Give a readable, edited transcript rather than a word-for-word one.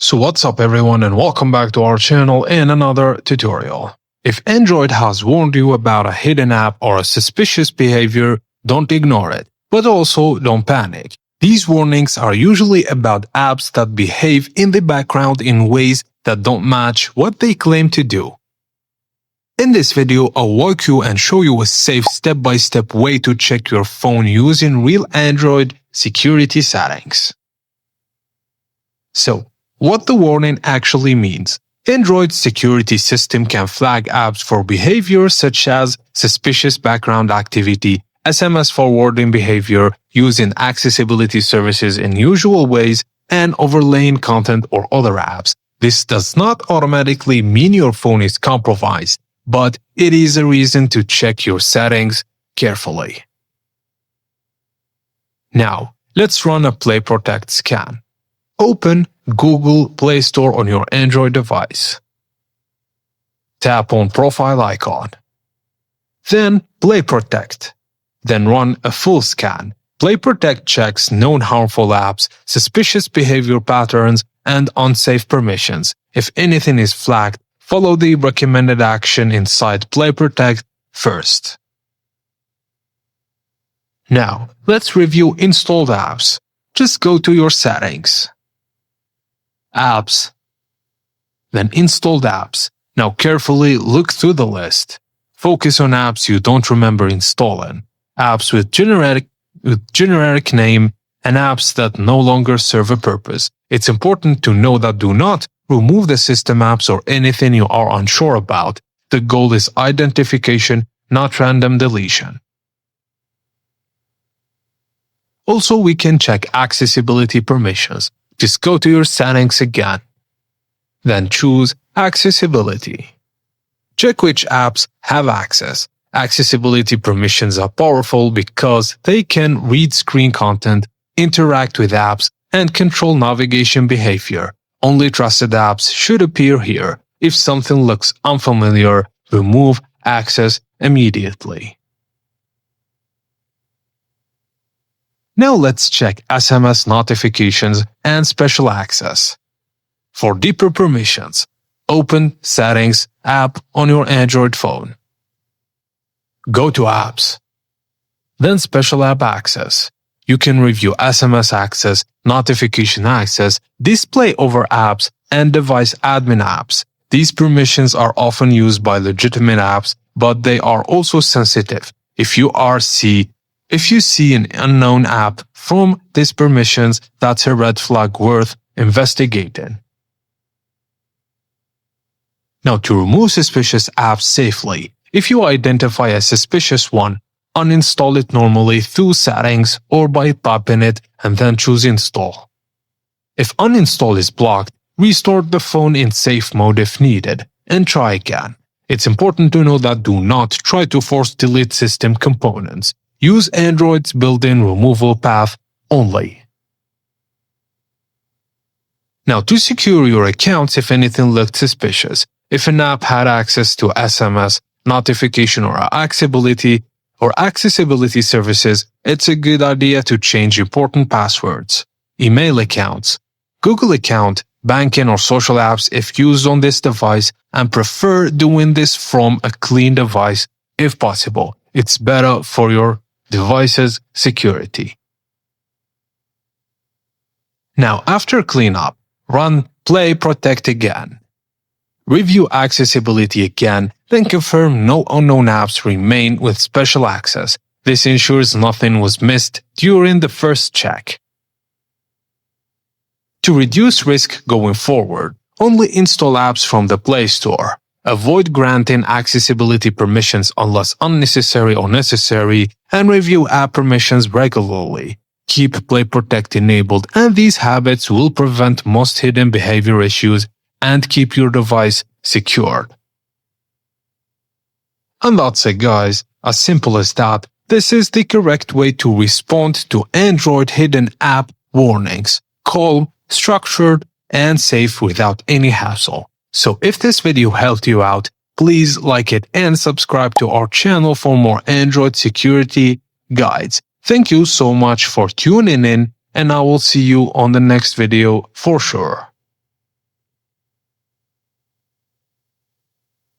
So what's up everyone, and welcome back to our channel in another tutorial. If Android has warned you about a hidden app or a suspicious behavior, don't ignore it, but also don't panic. These warnings are usually about apps that behave in the background in ways that don't match what they claim to do. In this video, I'll walk you and show you a safe step-by-step way to check your phone using real Android security settings. So, what the warning actually means. Android's security system can flag apps for behavior such as suspicious background activity, SMS forwarding behavior, using accessibility services in unusual ways, and overlaying content or other apps. This does not automatically mean your phone is compromised, but it is a reason to check your settings carefully. Now, let's run a Play Protect scan. Open Google Play Store on your Android device. Tap on Profile icon. Then Play Protect. Then run a full scan. Play Protect checks known harmful apps, suspicious behavior patterns, and unsafe permissions. If anything is flagged, follow the recommended action inside Play Protect first. Now, let's review installed apps. Just go to your settings. Apps, then installed apps. Now carefully look through the list. Focus on apps you don't remember installing, apps with generic name, and apps that no longer serve a purpose. It's important to know that do not remove the system apps or anything you are unsure about. The goal is identification, not random deletion. Also, we can check accessibility permissions. Just go to your settings again. Then choose Accessibility. Check which apps have access. Accessibility permissions are powerful because they can read screen content, interact with apps, and control navigation behavior. Only trusted apps should appear here. If something looks unfamiliar, remove access immediately. Now let's check SMS notifications and special access. For deeper permissions, open Settings app on your Android phone. Go to Apps. Then Special App Access. You can review SMS access, notification access, display over apps, and device admin apps. These permissions are often used by legitimate apps, but they are also sensitive. If you see an unknown app from these permissions, that's a red flag worth investigating. Now, to remove suspicious apps safely, if you identify a suspicious one, uninstall it normally through settings or by tapping it and then choose Install. If uninstall is blocked, restore the phone in safe mode if needed and try again. It's important to know that do not try to force delete system components. Use Android's built-in removal path only. Now, to secure your accounts if anything looked suspicious, if an app had access to SMS, notification, or accessibility services, it's a good idea to change important passwords. Email accounts, Google account, banking or social apps if used on this device, and prefer doing this from a clean device if possible. It's better for your device's security. Now, after cleanup, run Play Protect again. Review accessibility again, then confirm no unknown apps remain with special access. This ensures nothing was missed during the first check. To reduce risk going forward, only install apps from the Play Store. Avoid granting accessibility permissions unless unnecessary or necessary, and review app permissions regularly. Keep Play Protect enabled, and these habits will prevent most hidden behavior issues and keep your device secured. And that's it, guys. As simple as that. This is the correct way to respond to Android hidden app warnings. Calm, structured, and safe without any hassle. So if this video helped you out, please like it and subscribe to our channel for more Android security guides. Thank you so much for tuning in, and I will see you on the next video for sure.